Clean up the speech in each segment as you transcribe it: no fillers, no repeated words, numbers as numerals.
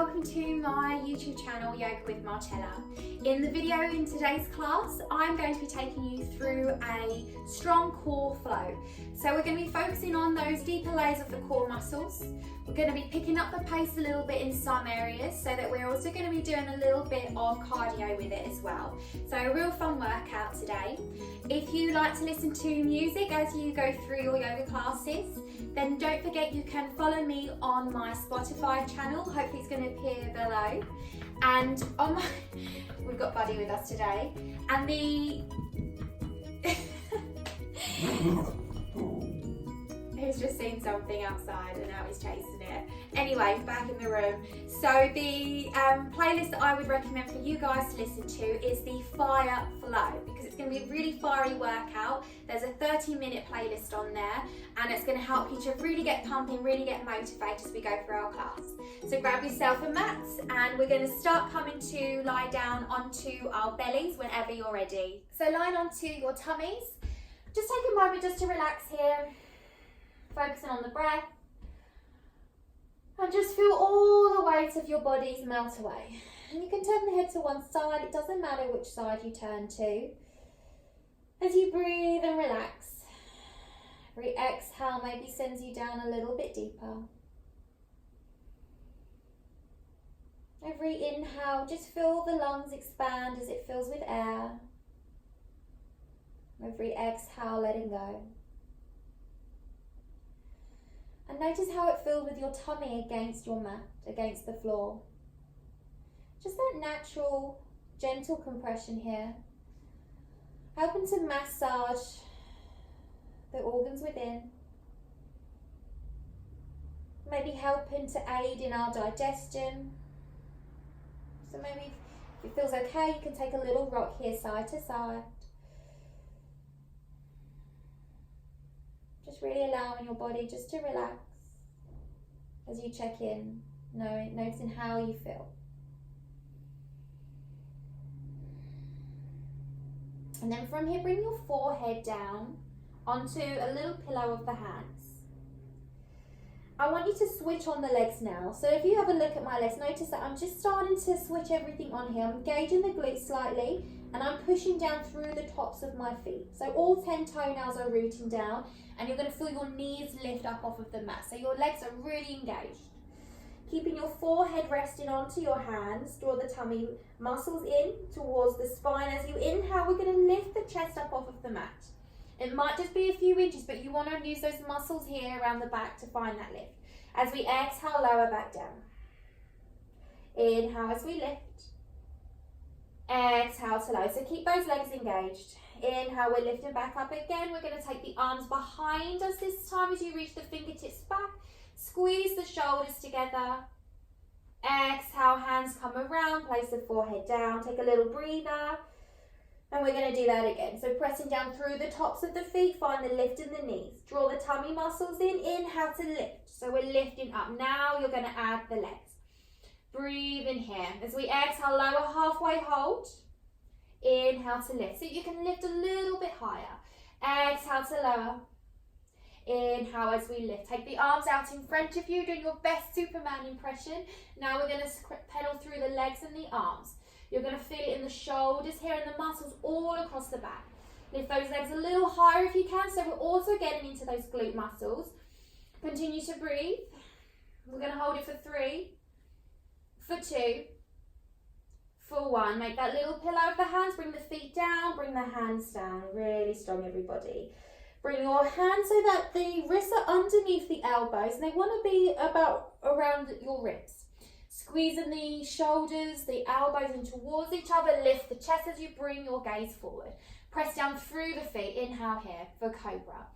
welcome to my YouTube channel, Yoga with Marcella. In the video in today's class, I'm going to be taking you through a strong core flow. So we're going to be focusing on those deeper layers of the core muscles. We're going to be picking up the pace a little bit in some areas so that we're also going to be doing a little bit of cardio with it as well. So a real fun workout today. If you like to listen to music as you go through your yoga classes, then don't forget you can follow me on my Spotify channel. Hopefully it's going to appear below. And on my, we've got Buddy with us today. And he's just seen something outside and now he's chasing it. Anyway, back in the room. So the playlist that I would recommend for you guys to listen to is the Fire Flow, because it's going to be a really fiery workout. There's a 30-minute playlist on there and it's going to help you to really get pumping, really get motivated as we go through our class. So grab yourself a mat and we're going to start coming to lie down onto our bellies whenever you're ready. So lying onto your tummies. Just take a moment just to relax here, focusing on the breath. And just feel all the weight of your bodies melt away. And you can turn the head to one side, it doesn't matter which side you turn to. As you breathe and relax, every exhale maybe sends you down a little bit deeper. Every inhale, just feel the lungs expand as it fills with air. Every exhale, letting go. And notice how it feels with your tummy against your mat, against the floor. Just that natural, gentle compression here. Helping to massage the organs within. Maybe helping to aid in our digestion. So maybe if it feels okay, you can take a little rock here side to side. Just really allowing your body just to relax as you check in, noticing how you feel. And then from here, bring your forehead down onto a little pillow of the hands. I want you to switch on the legs now. So if you have a look at my legs, notice that I'm just starting to switch everything on here. I'm engaging the glutes slightly and I'm pushing down through the tops of my feet. So all 10 toenails are rooting down and you're going to feel your knees lift up off of the mat. So your legs are really engaged. Keeping your forehead resting onto your hands, draw the tummy muscles in towards the spine. As you inhale, we're going to lift the chest up off of the mat. It might just be a few inches, but you want to use those muscles here around the back to find that lift. As we exhale, lower back down. Inhale as we lift. Exhale to lower. So keep those legs engaged. Inhale, we're lifting back up again. We're going to take the arms behind us this time as you reach the fingertips back. Squeeze the shoulders together. Exhale, hands come around. Place the forehead down. Take a little breather. And we're going to do that again. So pressing down through the tops of the feet, find the lift in the knees. Draw the tummy muscles in. Inhale to lift. So we're lifting up. Now you're going to add the legs. Breathe in here. As we exhale, lower halfway hold. Inhale to lift. So you can lift a little bit higher. Exhale to lower. Inhale as we lift. Take the arms out in front of you, doing your best Superman impression. Now we're going to pedal through the legs and the arms. You're going to feel it in the shoulders here and the muscles all across the back. Lift those legs a little higher if you can, so we're also getting into those glute muscles. Continue to breathe. We're going to hold it for 3, for 2, for 1. Make that little pillow of the hands. Bring the feet down, bring the hands down. Really strong, everybody. Bring your hands so that the wrists are underneath the elbows and they want to be about around your ribs. Squeezing the shoulders, the elbows in towards each other. Lift the chest as you bring your gaze forward. Press down through the feet. Inhale here for Cobra.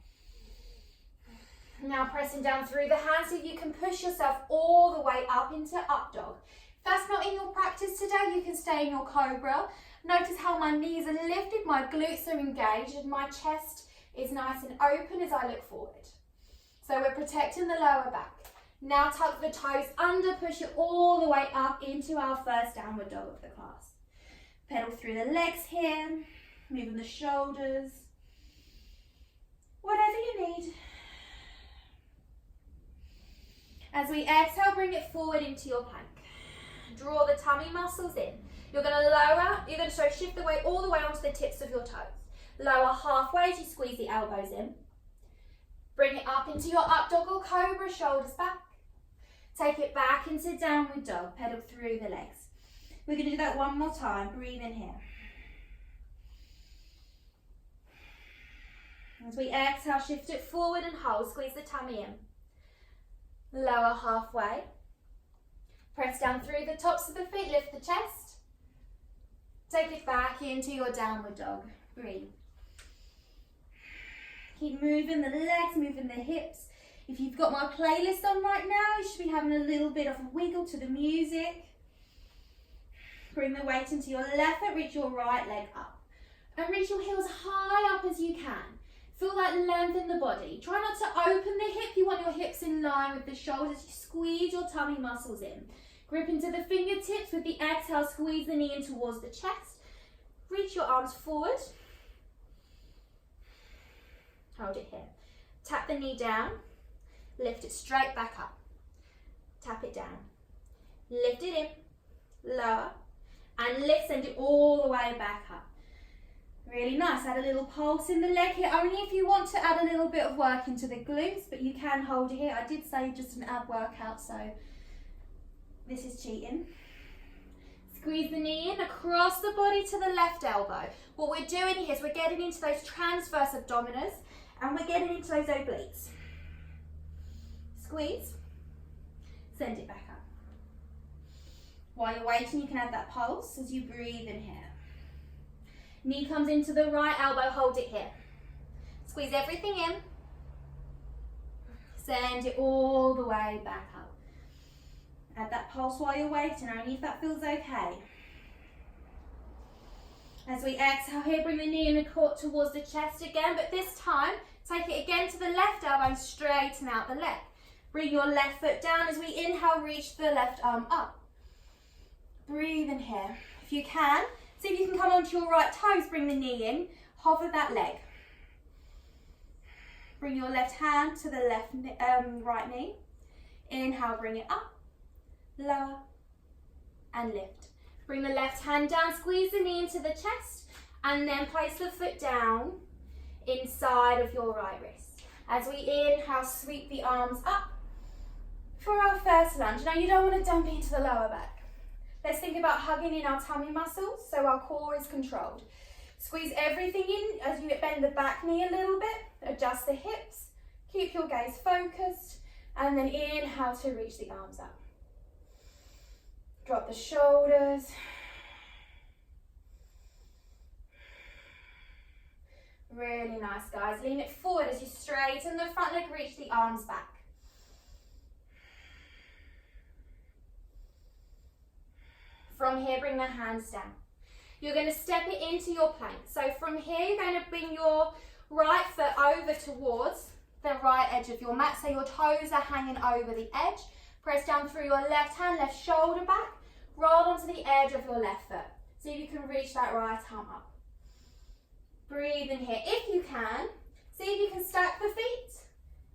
Now pressing down through the hands so you can push yourself all the way up into Up Dog. If that's not in your practice today, you can stay in your Cobra. Notice how my knees are lifted, my glutes are engaged, and my chest is nice and open as I look forward. So we're protecting the lower back. Now tuck the toes under, push it all the way up into our first downward dog of the class. Pedal through the legs here, moving the shoulders, whatever you need. As we exhale, bring it forward into your plank. draw the tummy muscles in. You're going to shift the weight all the way onto the tips of your toes. Lower halfway as you squeeze the elbows in. Bring it up into your up dog or cobra, shoulders back. Take it back into downward dog, pedal through the legs. We're going to do that one more time. Breathe in here. As we exhale, shift it forward and hold. Squeeze the tummy in. Lower halfway. Press down through the tops of the feet. Lift the chest. Take it back into your downward dog. Breathe. Keep moving the legs, moving the hips. If you've got my playlist on right now, you should be having a little bit of a wiggle to the music. Bring the weight into your left foot, reach your right leg up. And reach your heels high up as you can. Feel that length in the body. Try not to open the hip. You want your hips in line with the shoulders. You squeeze your tummy muscles in. Grip into the fingertips with the exhale. Squeeze the knee in towards the chest. Reach your arms forward. Hold it here. Tap the knee down. Lift it straight back up. Tap it down. Lift it in. Lower. And lift. Send it all the way back up. Really nice. Add a little pulse in the leg here. Only if you want to add a little bit of work into the glutes, but you can hold it here. I did say just an ab workout, so this is cheating. Squeeze the knee in across the body to the left elbow. What we're doing here is we're getting into those transverse abdominals and we're getting into those obliques. Squeeze. Send it back up. While you're waiting, you can add that pulse as you breathe in here. Knee comes into the right elbow, hold it here. Squeeze everything in. Send it all the way back up. Add that pulse while you're waiting, only if that feels okay. As we exhale here, bring the knee and the core towards the chest again, but this time, take it again to the left elbow and straighten out the leg. Bring your left foot down as we inhale, reach the left arm up. Breathe in here. If you can, see if you can come onto your right toes, bring the knee in, hover that leg. Bring your left hand to the right knee. Inhale, bring it up, lower, and lift. Bring the left hand down, squeeze the knee into the chest, and then place the foot down inside of your right wrist. As we inhale, sweep the arms up for our first lunge. Now you don't want to dump into the lower back. Let's think about hugging in our tummy muscles so our core is controlled. Squeeze everything in as you bend the back knee a little bit, adjust the hips, keep your gaze focused, and then inhale to reach the arms up. Drop the shoulders. Really nice, guys. Lean it forward as you straighten the front leg, reach the arms back. From here, bring the hands down. You're going to step it into your plank. So from here, you're going to bring your right foot over towards the right edge of your mat. So your toes are hanging over the edge. Press down through your left hand, left shoulder back. Roll onto the edge of your left foot. See if you can reach that right arm up. Breathe in here. If you can, see if you can stack the feet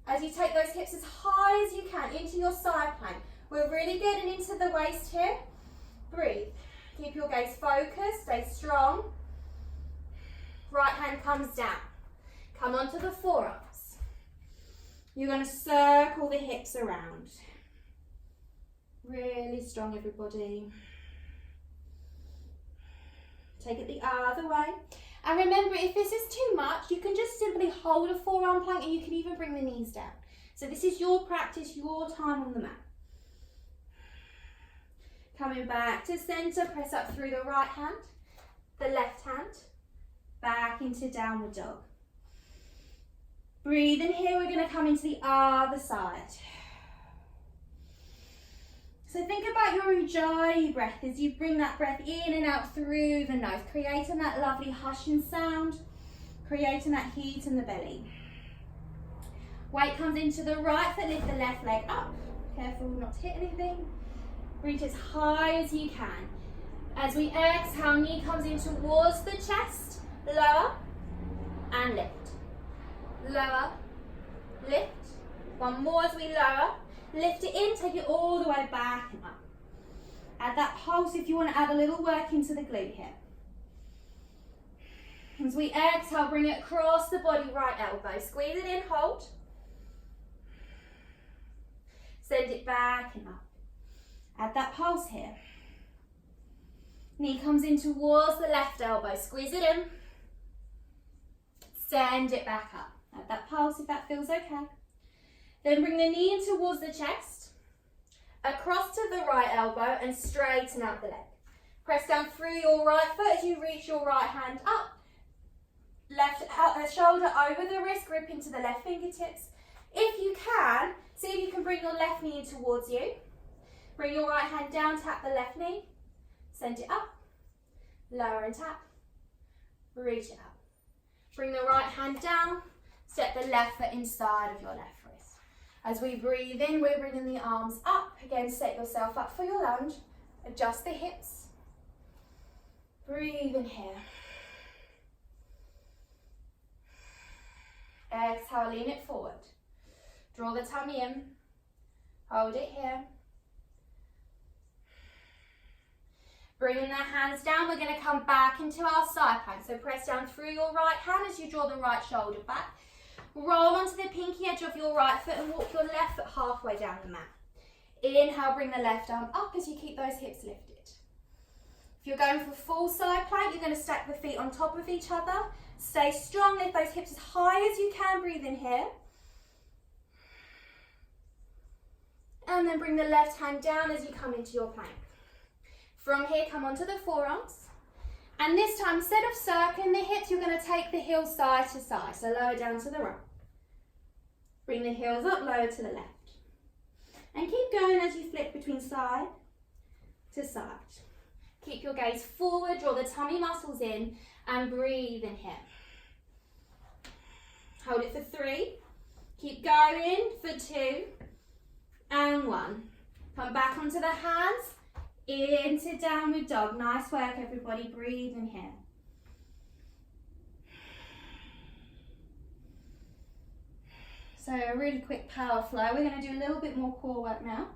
as you take those hips as high as you can into your side plank. We're really getting into the waist here. Breathe. Keep your gaze focused, stay strong. Right hand comes down. Come onto the forearms. You're going to circle the hips around. Really strong, everybody. Take it the other way. And remember, if this is too much, you can just simply hold a forearm plank and you can even bring the knees down. So this is your practice, your time on the mat. Coming back to center, press up through the right hand, the left hand, back into downward dog. Breathe in here, we're going to come into the other side. So think about your Ujjayi breath as you bring that breath in and out through the nose, creating that lovely hushing sound, creating that heat in the belly. Weight comes into the right foot, lift the left leg up. Careful not to hit anything. Reach as high as you can. As we exhale, knee comes in towards the chest, lower and lift. Lower, lift. One more as we lower. Lift it in, take it all the way back and up. Add that pulse if you want to add a little work into the glute here. As we exhale, bring it across the body, right elbow. Squeeze it in, hold. Send it back and up. Add that pulse here. Knee comes in towards the left elbow. Squeeze it in. Send it back up. Add that pulse if that feels okay. Then bring the knee in towards the chest. Across to the right elbow and straighten out the leg. Press down through your right foot as you reach your right hand up. Left shoulder over the wrist, grip into the left fingertips. If you can, see if you can bring your left knee in towards you. Bring your right hand down, tap the left knee. Send it up. Lower and tap. Reach it up. Bring the right hand down. Step the left foot inside of your left wrist. As we breathe in, we're bringing the arms up. Again, set yourself up for your lunge. Adjust the hips. Breathe in here. Exhale, lean it forward. Draw the tummy in. Hold it here. Bringing the hands down, we're going to come back into our side plank. So press down through your right hand as you draw the right shoulder back. Roll onto the pinky edge of your right foot and walk your left foot halfway down the mat. Inhale, bring the left arm up as you keep those hips lifted. If you're going for full side plank, you're going to stack the feet on top of each other. Stay strong, lift those hips as high as you can, breathe in here. And then bring the left hand down as you come into your plank. From here, come onto the forearms. And this time, instead of circling the hips, you're going to take the heels side to side. So lower down to the right. Bring the heels up, lower to the left. And keep going as you flick between side to side. Keep your gaze forward, draw the tummy muscles in, and breathe in here. Hold it for 3. Keep going for 2 and 1. Come back onto the hands, into downward dog. Nice work, everybody. Breathe in here. So a really quick power flow. We're going to do a little bit more core work now.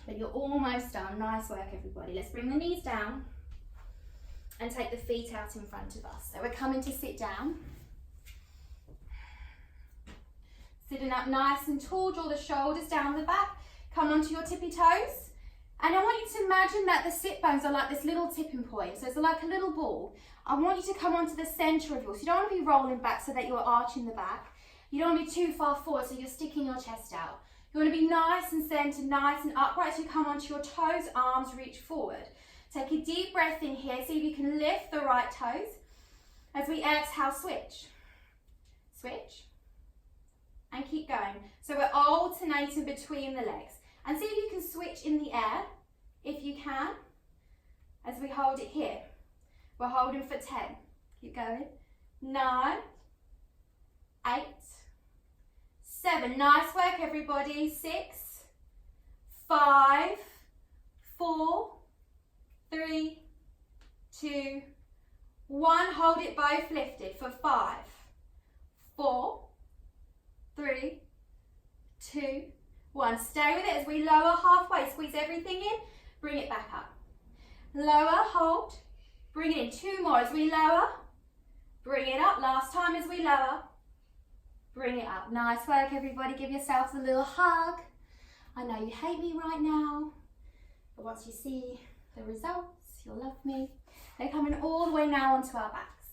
But you're almost done. Nice work, everybody. Let's bring the knees down and take the feet out in front of us. So we're coming to sit down. Sitting up nice and tall, draw the shoulders down the back. Come onto your tippy toes. And I want you to imagine that the sit bones are like this little tipping point. So it's like a little ball. I want you to come onto the center of yours. You don't want to be rolling back so that you're arching the back. You don't want to be too far forward so you're sticking your chest out. You want to be nice and centered, nice and upright as you come onto your toes, arms reach forward. Take a deep breath in here. See if you can lift the right toes. As we exhale, switch. Switch. And keep going. So we're alternating between the legs. And see if you can switch in the air, if you can, as we hold it here. We're holding for 10. Keep going. 9, 8, 7. Nice work, everybody. 6, 5, 4, 3, 2, 1. Hold it both lifted for 5, 4, 3, 2, 1. Stay with it as we lower halfway. Squeeze everything in. Bring it back up. Lower, hold. Bring it in. 2 more as we lower. Bring it up. Last time as we lower. Bring it up. Nice work, everybody. Give yourselves a little hug. I know you hate me right now, but once you see the results, you'll love me. They're coming all the way now onto our backs.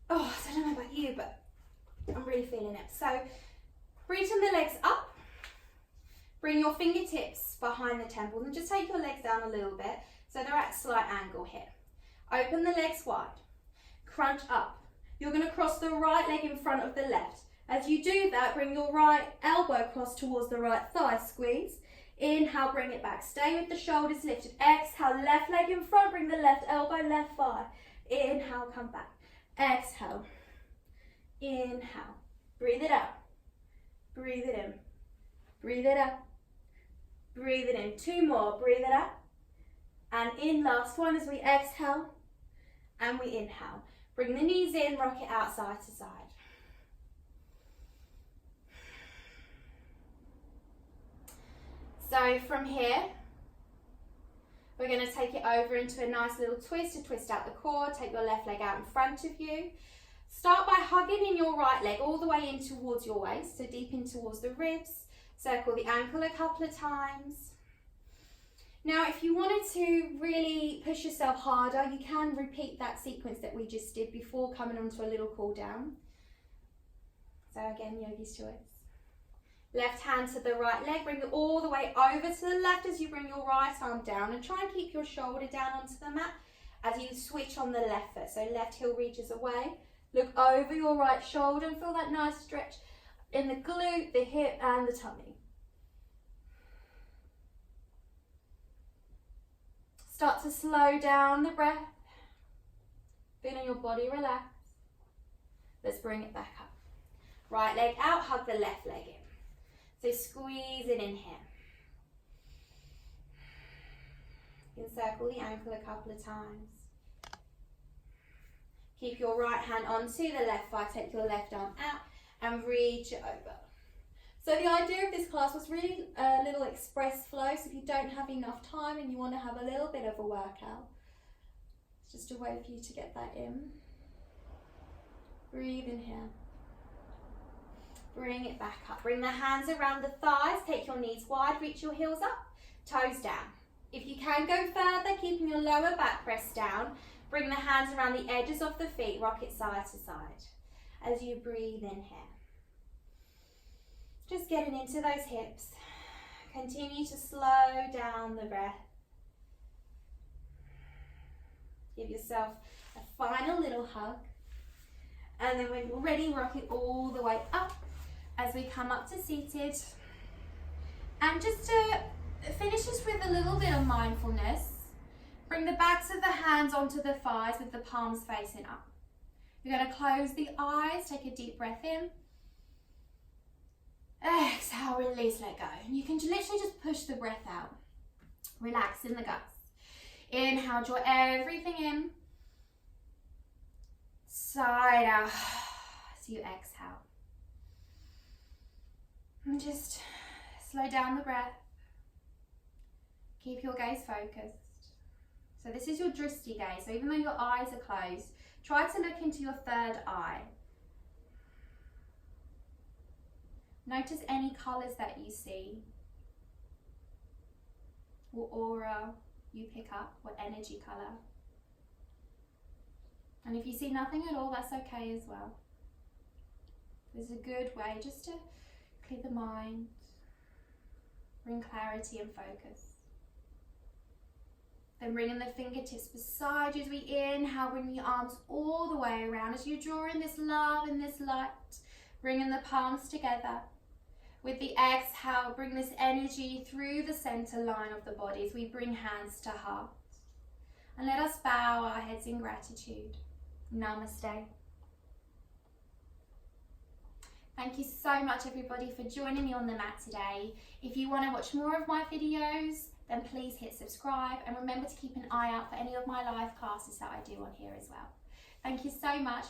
Oh, so I don't know about you, but I'm really feeling it. So reach the legs up. Bring your fingertips behind the temples and just take your legs down a little bit so they're at a slight angle here. Open the legs wide. Crunch up. You're going to cross the right leg in front of the left. As you do that, bring your right elbow across towards the right thigh. Squeeze. Inhale, bring it back. Stay with the shoulders lifted. Exhale, left leg in front. Bring the left elbow, left thigh. Inhale, come back. Exhale. Inhale. Breathe it out. Breathe it in. Breathe it out. Breathe it in. 2 more. Breathe it out. And in. Last one as we exhale and we inhale. Bring the knees in, rock it out side to side. So from here, we're going to take it over into a nice little twist to twist out the core. Take your left leg out in front of you. Start by hugging in your right leg all the way in towards your waist, so deep in towards the ribs. Circle the ankle a couple of times. Now, if you wanted to really push yourself harder, you can repeat that sequence that we just did before coming onto a little cool down. So again, yogi's choice. Left hand to the right leg, bring it all the way over to the left as you bring your right arm down, and try and keep your shoulder down onto the mat as you switch on the left foot. So left heel reaches away, look over your right shoulder and feel that nice stretch in the glute, the hip and the tummy. Start to slow down the breath, feeling your body relax. Let's bring it back up. Right leg out, hug the left leg in. So squeeze it in here. Encircle the ankle a couple of times. Keep your right hand onto the left thigh, take your left arm out and reach it over. So the idea of this class was really a little express flow, so if you don't have enough time and you want to have a little bit of a workout, it's just a way for you to get that in. Breathe in here. Bring it back up. Bring the hands around the thighs, take your knees wide, reach your heels up, toes down. If you can go further, keeping your lower back pressed down, bring the hands around the edges of the feet, rock it side to side as you breathe in here. Just getting into those hips. Continue to slow down the breath. Give yourself a final little hug. And then when you're ready, rock it all the way up as we come up to seated. And just to finish this with a little bit of mindfulness, bring the backs of the hands onto the thighs with the palms facing up. You're going to close the eyes, take a deep breath in. Exhale, release, let go. And you can literally just push the breath out. Relax in the guts. Inhale, draw everything in. Side out. So you exhale. And just slow down the breath. Keep your gaze focused. So this is your drishti gaze. So even though your eyes are closed, try to look into your third eye. Notice any colours that you see, or aura you pick up, what energy colour. And if you see nothing at all, that's okay as well. This is a good way just to clear the mind, bring clarity and focus. Then bringing the fingertips beside you as we inhale, bring your arms all the way around as you draw in this love and this light, bringing the palms together. With the exhale, bring this energy through the center line of the body as we bring hands to heart. And let us bow our heads in gratitude. Namaste. Thank you so much everybody for joining me on the mat today. If you want to watch more of my videos, then please hit subscribe and remember to keep an eye out for any of my live classes that I do on here as well. Thank you so much.